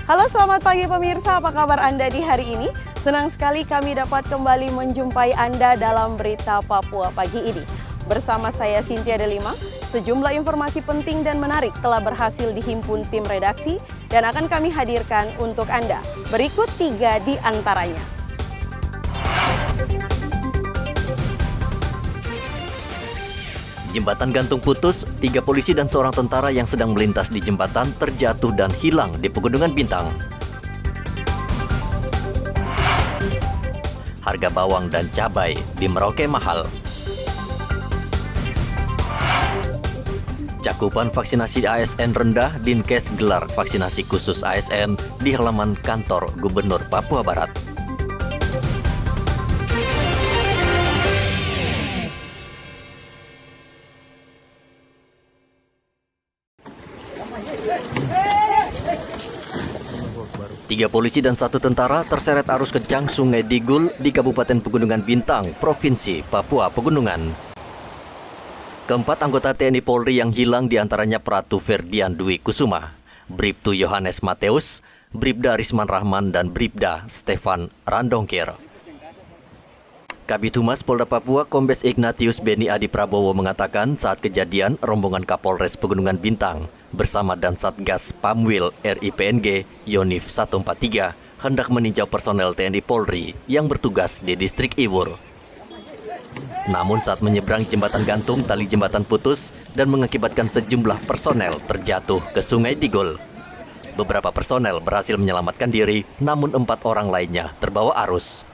Halo, selamat pagi pemirsa, apa kabar Anda di hari ini? Senang sekali kami dapat kembali menjumpai Anda dalam Berita Papua pagi ini. Bersama saya Cynthia Delima, sejumlah informasi penting dan menarik telah berhasil dihimpun tim redaksi dan akan kami hadirkan untuk Anda. Berikut 3 di antaranya. Jembatan gantung putus, 3 polisi dan seorang tentara yang sedang melintas di jembatan terjatuh dan hilang di Pegunungan Bintang. Harga bawang dan cabai di Merauke mahal. Cakupan vaksinasi ASN rendah, Dinkes gelar vaksinasi khusus ASN di halaman kantor Gubernur Papua Barat. Tiga polisi dan 1 tentara terseret arus kencang Sungai Digul di Kabupaten Pegunungan Bintang, Provinsi Papua Pegunungan. Keempat anggota TNI Polri yang hilang diantaranya Pratu Ferdian Dwi Kusuma, Bribtu Yohanes Mateus, Bribda Risman Rahman, dan Bribda Stefan Randongkir. Kabid Humas Polda Papua Kombes Ignatius Beni Adi Prabowo mengatakan saat kejadian rombongan Kapolres Pegunungan Bintang bersama dan Satgas Pamwil RIPNG Yonif 143 hendak meninjau personel TNI Polri yang bertugas di distrik Iwur. Namun saat menyeberang jembatan gantung, tali jembatan putus dan mengakibatkan sejumlah personel terjatuh ke Sungai Digul. Beberapa personel berhasil menyelamatkan diri, namun 4 orang lainnya terbawa arus.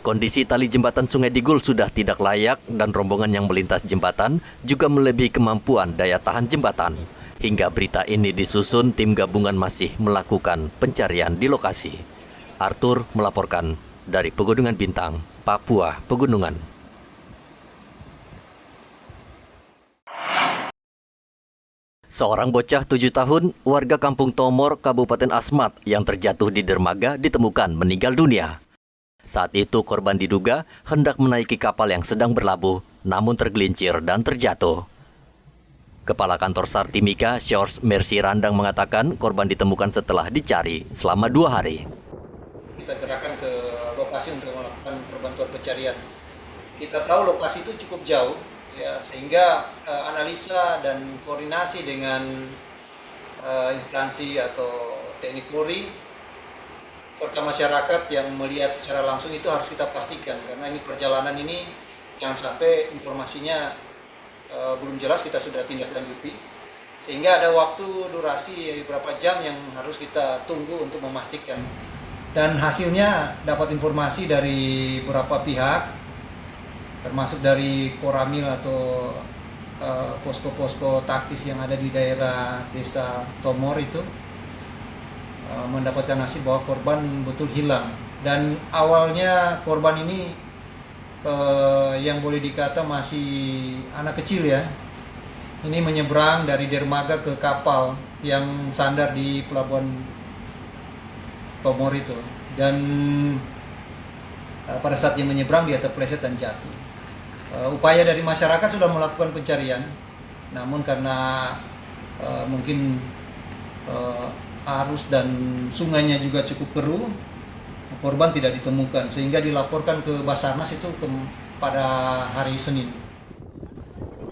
Kondisi tali jembatan Sungai Digul sudah tidak layak dan rombongan yang melintas jembatan juga melebihi kemampuan daya tahan jembatan. Hingga berita ini disusun, tim gabungan masih melakukan pencarian di lokasi. Arthur melaporkan dari Pegunungan Bintang, Papua Pegunungan. Seorang bocah 7 tahun, warga Kampung Tomor, Kabupaten Asmat yang terjatuh di dermaga ditemukan meninggal dunia. Saat itu korban diduga hendak menaiki kapal yang sedang berlabuh, namun tergelincir dan terjatuh. Kepala Kantor SAR Timika, Sjors Mercy Randang mengatakan korban ditemukan setelah dicari selama 2 hari. Kita gerakkan ke lokasi untuk melakukan perbantuan pencarian. Kita tahu lokasi itu cukup jauh, ya, sehingga analisa dan koordinasi dengan instansi atau TNI Polri serta masyarakat yang melihat secara langsung itu harus kita pastikan, karena ini perjalanan ini jangan sampai informasinya belum jelas kita sudah tindak lanjuti, sehingga ada waktu durasi beberapa jam yang harus kita tunggu untuk memastikan. Dan hasilnya dapat informasi dari beberapa pihak, termasuk dari Koramil atau posko-posko taktis yang ada di daerah desa Tomor itu, mendapatkan hasil bahwa korban betul hilang. Dan awalnya korban ini yang boleh dikata masih anak kecil, ya. Ini menyeberang dari dermaga ke kapal yang sandar di pelabuhan Tomor itu. Dan pada saat dia menyeberang dia terpeleset dan jatuh. Upaya dari masyarakat sudah melakukan pencarian, namun karena mungkin arus dan sungainya juga cukup keruh, korban tidak ditemukan, sehingga dilaporkan ke Basarnas itu pada hari Senin.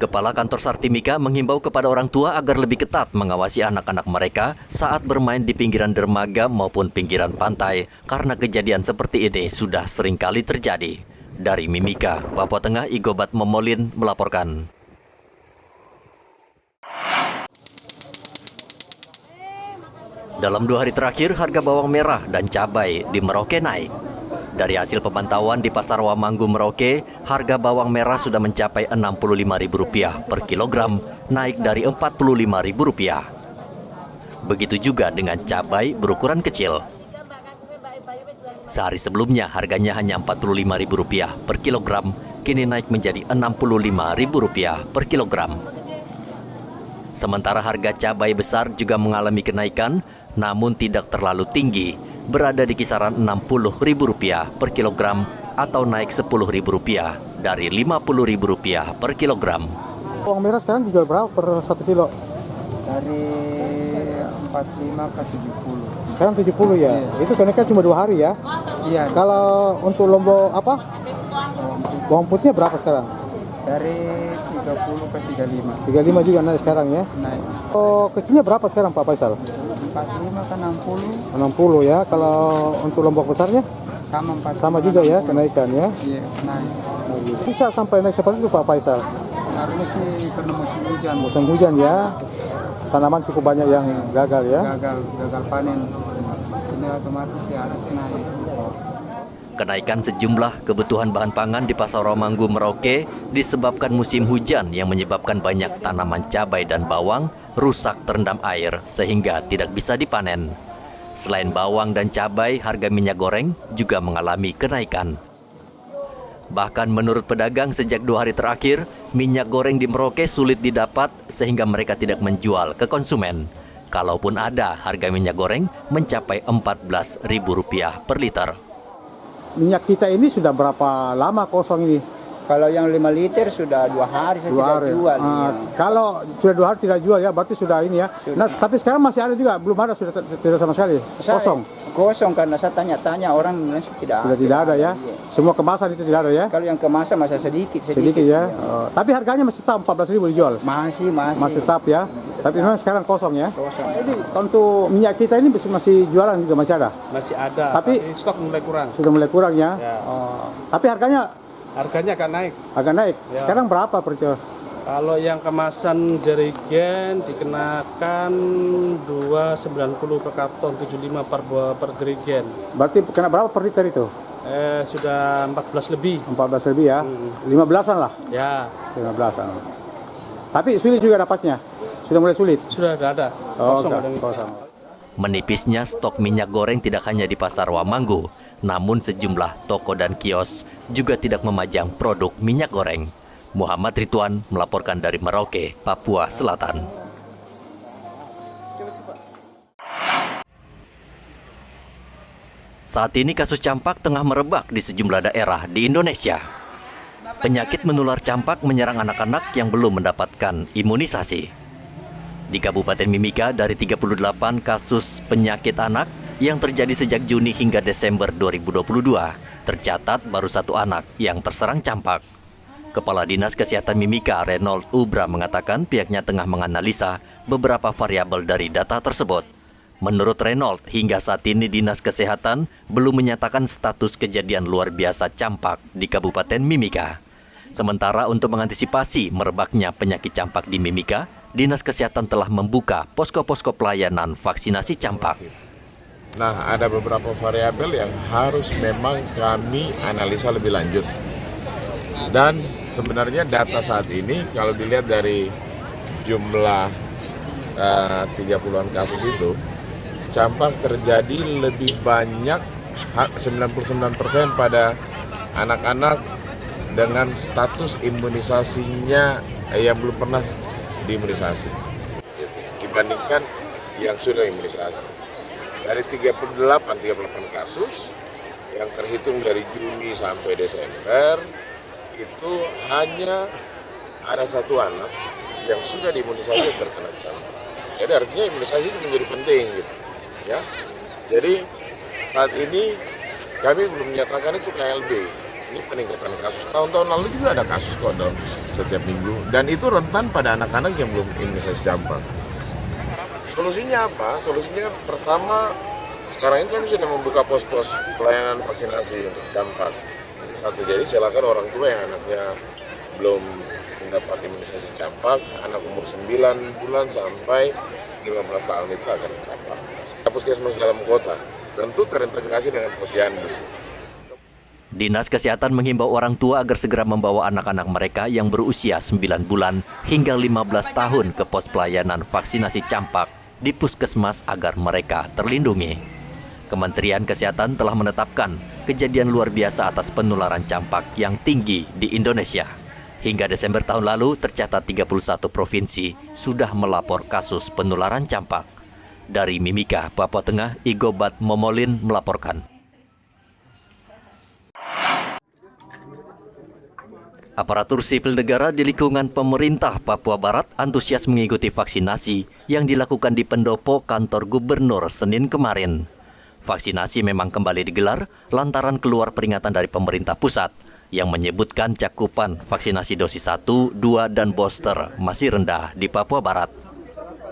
Kepala Kantor SAR Timika menghimbau kepada orang tua agar lebih ketat mengawasi anak-anak mereka saat bermain di pinggiran dermaga maupun pinggiran pantai, karena kejadian seperti ini sudah sering kali terjadi. Dari Mimika, Papua Tengah, Igobat Momolin melaporkan. Dalam 2 hari terakhir, harga bawang merah dan cabai di Merauke naik. Dari hasil pemantauan di Pasar Wamanggu Merauke, harga bawang merah sudah mencapai Rp65.000 per kilogram, naik dari Rp45.000. Begitu juga dengan cabai berukuran kecil. Sehari sebelumnya harganya hanya Rp45.000 per kilogram, kini naik menjadi Rp65.000 per kilogram. Sementara harga cabai besar juga mengalami kenaikan, namun tidak terlalu tinggi, berada di kisaran Rp60.000 per kilogram atau naik Rp10.000 dari Rp50.000 per kilogram. Bawang merah sekarang dijual berapa per 1 kilo? Dari 45 ke 70. Sekarang 70 ya? Iya. Itu kenaikan cuma 2 hari ya? Iya, Kalau untuk lombok apa? Bawang putihnya berapa sekarang? dari 30 ke 35 35 juga naik sekarang ya? naik. Oh, kecilnya berapa sekarang Pak Faisal? 45 ke 60 60 ya. Kalau untuk lombok besarnya? sama 45. Sama juga ya kenaikan ya? Iya, naik. Bisa sampai naik seperti itu Pak Faisal? Harusnya sih karena musim hujan, Musim hujan ya? Tanaman cukup banyak yang gagal ya? gagal panen. Ini otomatis ya harus naik. Kenaikan sejumlah kebutuhan bahan pangan di Pasar Rawamanggu Merauke disebabkan musim hujan yang menyebabkan banyak tanaman cabai dan bawang rusak terendam air sehingga tidak bisa dipanen. Selain bawang dan cabai, harga minyak goreng juga mengalami kenaikan. Bahkan menurut pedagang sejak 2 hari terakhir, minyak goreng di Merauke sulit didapat sehingga mereka tidak menjual ke konsumen. Kalaupun ada, harga minyak goreng mencapai Rp14.000 per liter. Minyak kita ini sudah berapa lama kosong ini? Kalau yang 5 liter sudah 2 hari saya 2 tidak hari. jual. Iya. Kalau sudah 2 hari tidak jual ya, berarti sudah ini ya. Nah, tapi sekarang masih ada juga, belum ada, sudah tidak sama sekali. Kosong. Kosong karena saya tanya-tanya orang tidak Sudah tidak ada ya. Iya. Semua kemasan itu tidak ada ya. Kalau yang kemasan masa sedikit Sedikit ya. Iya. Oh, tapi harganya masih tetap 14.000 dijual. Masih Tetap ya. Tapi memang sekarang kosong ya. kosong. Jadi untuk minyak kita ini masih jualan juga masih ada. Masih ada, Tapi stok mulai kurang. sudah mulai kurang ya. Ya. Oh, tapi harganya Harganya akan naik. agak naik. Ya. Sekarang berapa per kilo? Kalau yang kemasan jerigen dikenakan 2,90 per karton, 75 per jerigen. Berarti kena berapa per liter itu? Sudah 14 lebih. 14 lebih ya. 15-an lah. Ya, 15-an. Tapi sulit juga dapatnya. Sudah mulai sulit. sudah ada. Oh, Kosong enggak, ada. kosong. Menipisnya stok minyak goreng tidak hanya di Pasar Rawamanggu, namun sejumlah toko dan kios juga tidak memajang produk minyak goreng. Muhammad Ridwan melaporkan dari Merauke, Papua Selatan. Saat ini kasus campak tengah merebak di sejumlah daerah di Indonesia. Penyakit menular campak menyerang anak-anak yang belum mendapatkan imunisasi. Di Kabupaten Mimika, dari 38 kasus penyakit anak yang terjadi sejak Juni hingga Desember 2022, tercatat baru 1 anak yang terserang campak. Kepala Dinas Kesehatan Mimika, Reynold Ubra, mengatakan pihaknya tengah menganalisa beberapa variabel dari data tersebut. Menurut Reynold, hingga saat ini Dinas Kesehatan belum menyatakan status kejadian luar biasa campak di Kabupaten Mimika. Sementara untuk mengantisipasi merebaknya penyakit campak di Mimika, Dinas Kesehatan telah membuka posko-posko pelayanan vaksinasi campak. Nah, ada beberapa variabel yang harus memang kami analisa lebih lanjut. Dan sebenarnya data saat ini kalau dilihat dari jumlah 30-an kasus itu, campak terjadi lebih banyak 99% pada anak-anak dengan status imunisasinya yang belum pernah diimunisasi dibandingkan yang sudah imunisasi. Dari 38 kasus yang terhitung dari Juni sampai Desember, itu hanya ada 1 anak yang sudah diimunisasi terkena campak. Jadi artinya imunisasi itu menjadi penting gitu, ya. Jadi saat ini kami belum menyatakan itu KLB. Ini peningkatan kasus. Tahun-tahun lalu juga ada kasus kok dalam setiap minggu. Dan itu rentan pada anak-anak yang belum imunisasi campak. Solusinya apa? Solusinya pertama, sekarang ini kami sudah membuka pos-pos pelayanan vaksinasi untuk campak. Satu, jadi silakan orang tua yang anaknya belum mendapat imunisasi campak, anak umur 9 bulan sampai 15 tahun itu akan campak. Puskesmas dalam kota tentu terintegrasi dengan posyandu. Dinas Kesehatan menghimbau orang tua agar segera membawa anak-anak mereka yang berusia 9 bulan hingga 15 tahun ke pos pelayanan vaksinasi campak di puskesmas agar mereka terlindungi. Kementerian Kesehatan telah menetapkan kejadian luar biasa atas penularan campak yang tinggi di Indonesia. Hingga Desember tahun lalu tercatat 31 provinsi sudah melapor kasus penularan campak. Dari Mimika, Papua Tengah, Igobat Momolin melaporkan. Aparatur sipil negara di lingkungan pemerintah Papua Barat antusias mengikuti vaksinasi yang dilakukan di pendopo kantor gubernur Senin kemarin. Vaksinasi memang kembali digelar lantaran keluar peringatan dari pemerintah pusat yang menyebutkan cakupan vaksinasi dosis 1, 2, dan booster masih rendah di Papua Barat.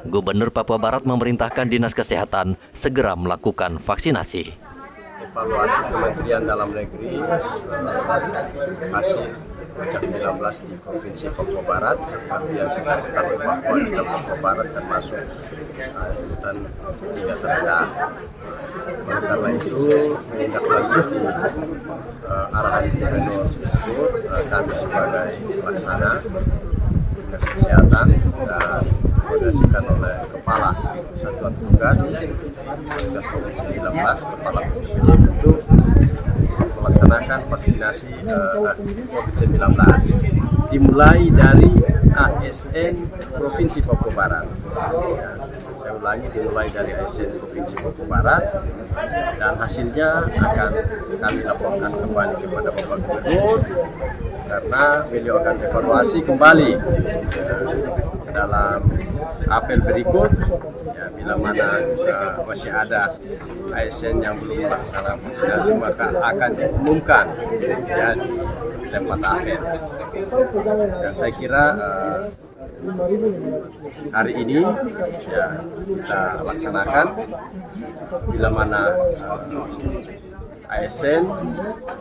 Gubernur Papua Barat memerintahkan Dinas Kesehatan segera melakukan vaksinasi. Evaluasi Kementerian Dalam Negeri hasil COVID-19 di Provinsi Papua Barat seperti yang dikatakan Papua di Papua Barat termasuk urutan 3 terendah. Oleh karena itu menindaklanjuti arahan gubernur tersebut, kami sebagai pelaksana Dinas Kesehatan dan dikoordinasikan oleh Kepala Satuan Tugas COVID-19, Kepala BPD untuk melaksanakan vaksinasi COVID-19 dimulai dari ASN Provinsi Papua Barat. Saya ulangi, dimulai dari ASN Provinsi Papua Barat dan hasilnya akan kami laporkan kembali kepada Bapak Gubernur karena beliau akan evaluasi kembali dalam apel berikut ya, bila mana masih ada ASN yang belum melaksanakan vaksinasi maka akan diumumkan ya, di tempat apel. Dan saya kira hari ini ya, kita laksanakan bila mana ASN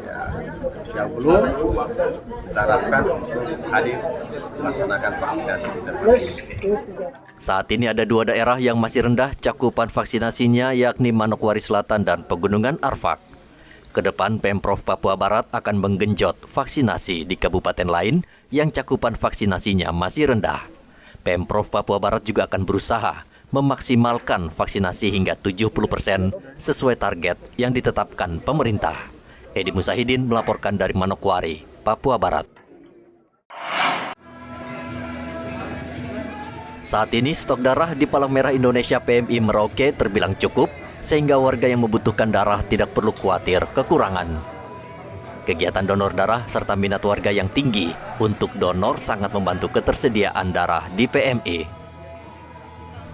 ya, yang belum kita harapkan untuk hadir melaksanakan vaksinasi kita. Saat ini ada 2 daerah yang masih rendah cakupan vaksinasinya, yakni Manokwari Selatan dan Pegunungan Arfak. Kedepan Pemprov Papua Barat akan menggenjot vaksinasi di kabupaten lain yang cakupan vaksinasinya masih rendah. Pemprov Papua Barat juga akan berusaha memaksimalkan vaksinasi hingga 70% sesuai target yang ditetapkan pemerintah. Edi Musahidin melaporkan dari Manokwari, Papua Barat. Saat ini stok darah di Palang Merah Indonesia PMI Merauke terbilang cukup sehingga warga yang membutuhkan darah tidak perlu khawatir kekurangan. Kegiatan donor darah serta minat warga yang tinggi untuk donor sangat membantu ketersediaan darah di PMI.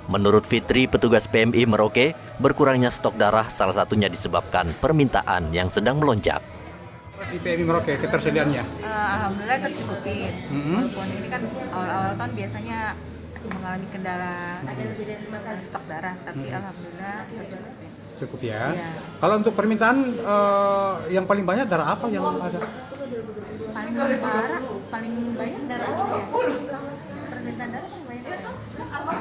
Menurut Fitri, petugas PMI Merauke, berkurangnya stok darah salah satunya disebabkan permintaan yang sedang melonjak. Di PMI Merauke ketersediaannya? Alhamdulillah tercukupin. Walaupun ini kan awal-awal kan biasanya mengalami kendala stok darah, tapi alhamdulillah tercukupin. Cukup ya? Ya. Kalau untuk permintaan yang paling banyak darah apa yang ada? Paling banyak darah apa ya? Permintaan darah paling banyak apa?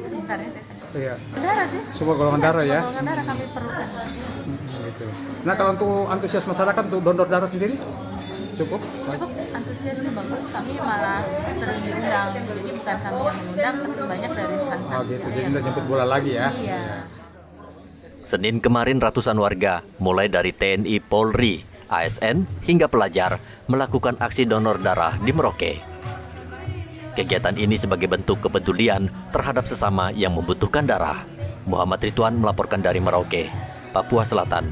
Sebentar ya. Iya. Darah sih. Semua golongan darah ya? Golongan darah kami perlukan. Gitu. Nah kalau untuk antusias masyarakat untuk donor darah sendiri cukup? Cukup antusiasnya bagus. Kami malah sering diundang. Jadi bukan kami yang mengundang, tapi banyak dari instansi. Oh gitu. Jadi udah jemput bola lagi ya? Iya. Senin kemarin ratusan warga, mulai dari TNI, Polri, ASN, hingga pelajar, melakukan aksi donor darah di Merauke. Kegiatan ini sebagai bentuk kepedulian terhadap sesama yang membutuhkan darah. Muhammad Ridwan melaporkan dari Merauke, Papua Selatan.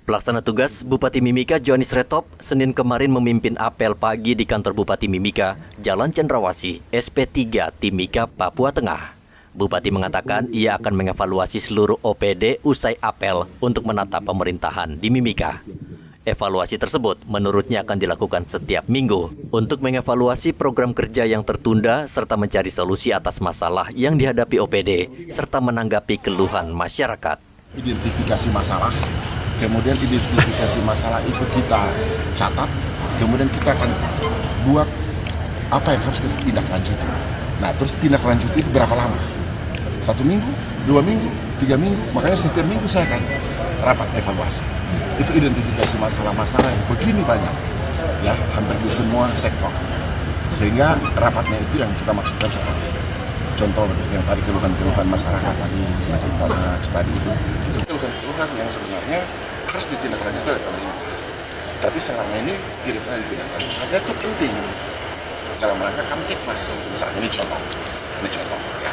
Pelaksana tugas Bupati Mimika Johanis Retop Senin kemarin memimpin apel pagi di kantor Bupati Mimika, Jalan Cendrawasih, SP3 Timika, Papua Tengah. Bupati mengatakan ia akan mengevaluasi seluruh OPD usai apel untuk menata pemerintahan di Mimika. Evaluasi tersebut menurutnya akan dilakukan setiap minggu untuk mengevaluasi program kerja yang tertunda serta mencari solusi atas masalah yang dihadapi OPD serta menanggapi keluhan masyarakat. Identifikasi masalah, kemudian identifikasi masalah itu kita catat, kemudian kita akan buat apa yang harus ditindaklanjuti. Nah, terus tindaklanjuti itu berapa lama? 1 minggu, 2 minggu, 3 minggu, makanya setiap minggu saya akan rapat evaluasi. Itu identifikasi masalah-masalah yang begini banyak, ya, hampir di semua sektor. Sehingga rapatnya itu yang kita maksudkan seperti contoh yang tadi keluhan-keluhan masyarakat tadi, tadi itu keluhan-keluhan yang sebenarnya harus ditindaklanjuti oleh pemerintah. Tapi selama ini tidak pernah ditindaklanjuti. Karena itu penting dalam rangka Kamtipmas. Misalnya ini contoh, ya.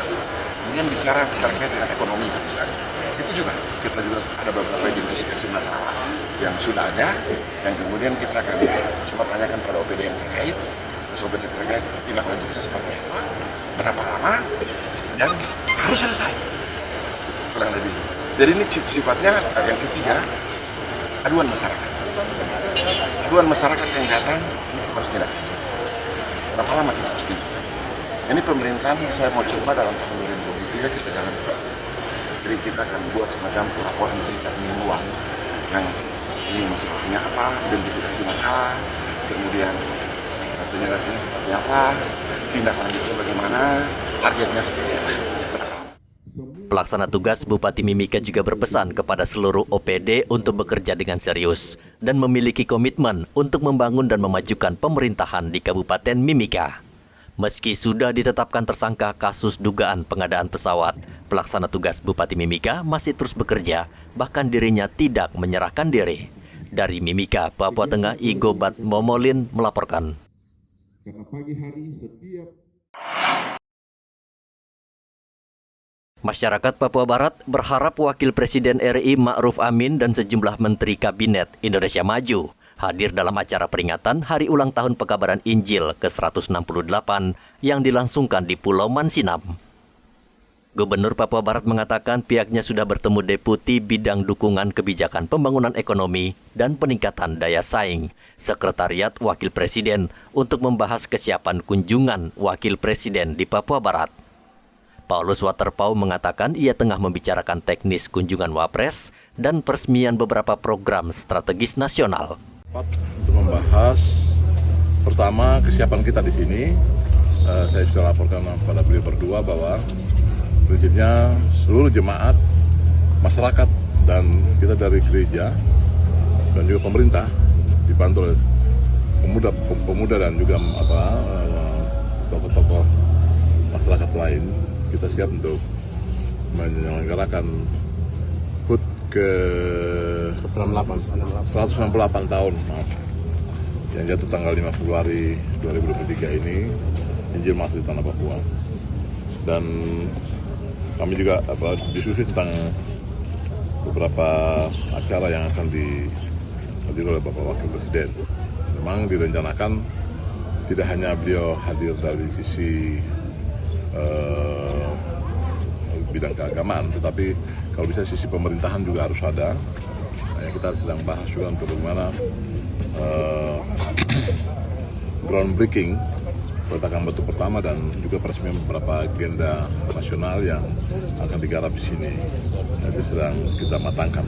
Kemudian bicara terkait dengan ekonomi misalnya. Itu juga kita juga ada beberapa identifikasi masalah yang sudah ada, yang kemudian kita akan coba tanyakan pada OPD yang terkait, OPD terkait tindak lanjutnya seperti apa, berapa lama, dan harus selesai. Kurang lebih. Jadi ini sifatnya yang ketiga, aduan masyarakat. Aduan masyarakat yang datang ini harus tindak lanjut. Berapa lama kita harus tindak lanjut? Ini pemerintahan saya mau coba dalam tahun 2023 kita jalan seperti itu. Jadi kita akan buat semacam laporan singkat mingguan yang ini masalahnya apa, identifikasi masalah, kemudian penyelesaiannya seperti apa, tindak lanjutnya bagaimana, targetnya seperti apa. Pelaksana tugas Bupati Mimika juga berpesan kepada seluruh OPD untuk bekerja dengan serius dan memiliki komitmen untuk membangun dan memajukan pemerintahan di Kabupaten Mimika. Meski sudah ditetapkan tersangka kasus dugaan pengadaan pesawat, pelaksana tugas Bupati Mimika masih terus bekerja, bahkan dirinya tidak menyerahkan diri. Dari Mimika, Papua Tengah, Igobat Momolin melaporkan. Karena pagi hari setiap Masyarakat Papua Barat berharap Wakil Presiden RI Ma'ruf Amin dan sejumlah Menteri Kabinet Indonesia Maju hadir dalam acara peringatan Hari Ulang Tahun Pekabaran Injil ke-168 yang dilangsungkan di Pulau Mansinam. Gubernur Papua Barat mengatakan pihaknya sudah bertemu Deputi Bidang Dukungan Kebijakan Pembangunan Ekonomi dan Peningkatan Daya Saing, Sekretariat Wakil Presiden untuk membahas kesiapan kunjungan Wakil Presiden di Papua Barat. Paulus Waterpau mengatakan ia tengah membicarakan teknis kunjungan Wapres dan peresmian beberapa program strategis nasional. Untuk membahas pertama kesiapan kita di sini, saya sudah laporkan kepada beliau berdua bahwa prinsipnya seluruh jemaat, masyarakat dan kita dari gereja dan juga pemerintah dibantu oleh pemuda dan juga tokoh-tokoh masyarakat lain. Kita siap untuk menyelenggarakan HUT ke 168 tahun yang jatuh tanggal 5 Februari 2023 ini, Injil masuk di tanah Papua. Dan kami juga diskusi tentang beberapa acara yang akan dihadiri oleh Bapak Wakil Presiden. Memang direncanakan tidak hanya beliau hadir dari sisi bidang keagamaan, tetapi kalau bisa sisi pemerintahan juga harus ada. Kita sedang bahas juga untuk bagaimana groundbreaking peletakan batu pertama dan juga peresmian beberapa agenda nasional yang akan digarap di sini. Itu sedang kita matangkan.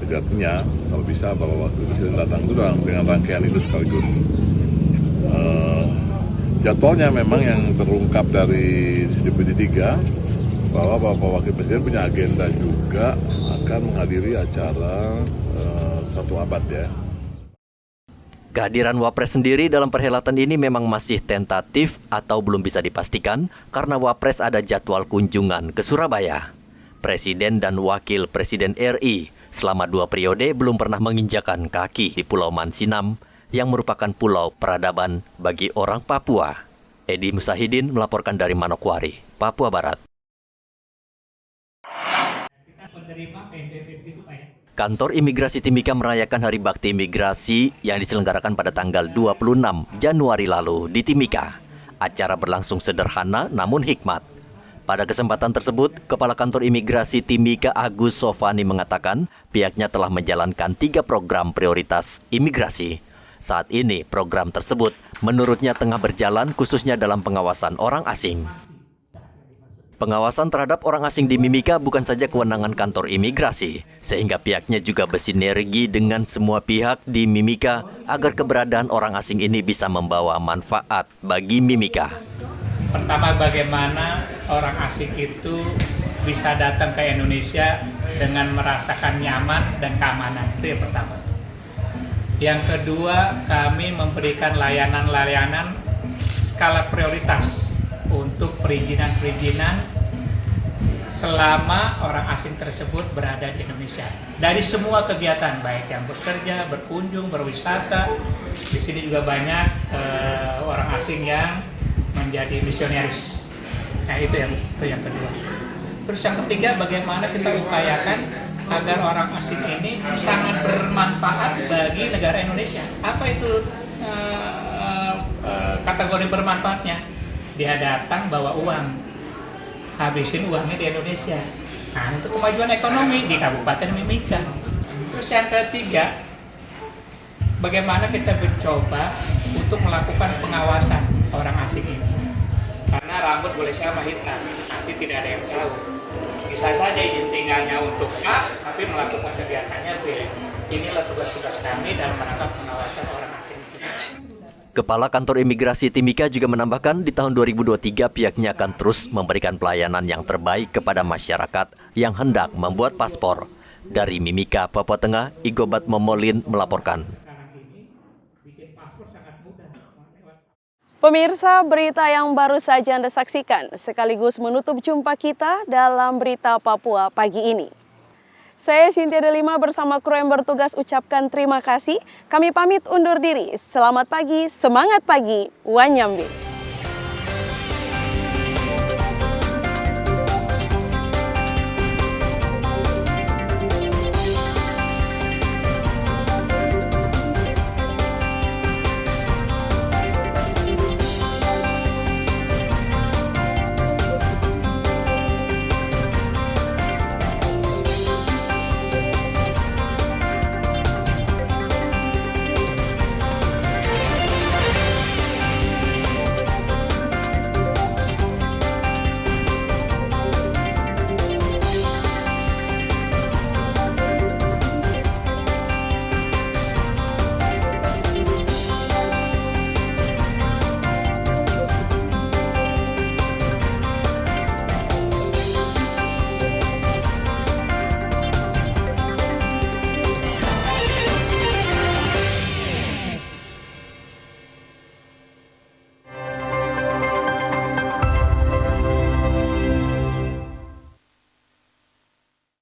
Jadi artinya kalau bisa Bapak Wakil Presiden datang itu dengan rangkaian itu sekaligus. Jadwalnya memang yang terungkap dari DPD 3 bahwa Bapak Wakil Presiden punya agenda juga akan menghadiri acara 1 abad ya. Kehadiran Wapres sendiri dalam perhelatan ini memang masih tentatif atau belum bisa dipastikan karena Wapres ada jadwal kunjungan ke Surabaya. Presiden dan Wakil Presiden RI selama 2 periode belum pernah menginjakan kaki di Pulau Mansinam yang merupakan pulau peradaban bagi orang Papua. Edi Musahidin melaporkan dari Manokwari, Papua Barat. Kantor Imigrasi Timika merayakan Hari Bakti Imigrasi yang diselenggarakan pada tanggal 26 Januari lalu di Timika. Acara berlangsung sederhana namun hikmat. Pada kesempatan tersebut, Kepala Kantor Imigrasi Timika Agus Sofani mengatakan pihaknya telah menjalankan 3 program prioritas imigrasi. Saat ini program tersebut menurutnya tengah berjalan khususnya dalam pengawasan orang asing. Pengawasan terhadap orang asing di Mimika bukan saja kewenangan kantor imigrasi, sehingga pihaknya juga bersinergi dengan semua pihak di Mimika agar keberadaan orang asing ini bisa membawa manfaat bagi Mimika. Pertama, bagaimana orang asing itu bisa datang ke Indonesia dengan merasakan nyaman dan keamanan, itu yang pertama. Yang kedua, kami memberikan layanan-layanan skala prioritas untuk perizinan-perizinan selama orang asing tersebut berada di Indonesia. Dari semua kegiatan, baik yang bekerja, berkunjung, berwisata, di sini juga banyak orang asing yang menjadi misionaris. Nah itu yang kedua. Terus yang ketiga, bagaimana kita upayakan agar orang asing ini sangat bermanfaat bagi negara Indonesia. Apa itu kategori bermanfaatnya? Dia datang bawa uang, habisin uangnya di Indonesia. Nah, untuk kemajuan ekonomi di Kabupaten Mimika. Terus yang ketiga, bagaimana kita mencoba untuk melakukan pengawasan orang asing ini. Karena rambut boleh sama hitam, nanti tidak ada yang tahu. Bisa saja izin tinggalnya untuk A, tapi melakukan kegiatannya B. Inilah tugas-tugas kami dalam rangka pengawasan orang asing. Kepala Kantor Imigrasi Timika juga menambahkan di tahun 2023 pihaknya akan terus memberikan pelayanan yang terbaik kepada masyarakat yang hendak membuat paspor. Dari Mimika, Papua Tengah, Igobat Momolin melaporkan. Pemirsa, berita yang baru saja Anda saksikan sekaligus menutup jumpa kita dalam Berita Papua pagi ini. Saya Cynthia Delima bersama kru yang bertugas ucapkan terima kasih. Kami pamit undur diri. Selamat pagi, semangat pagi, Wanyambi.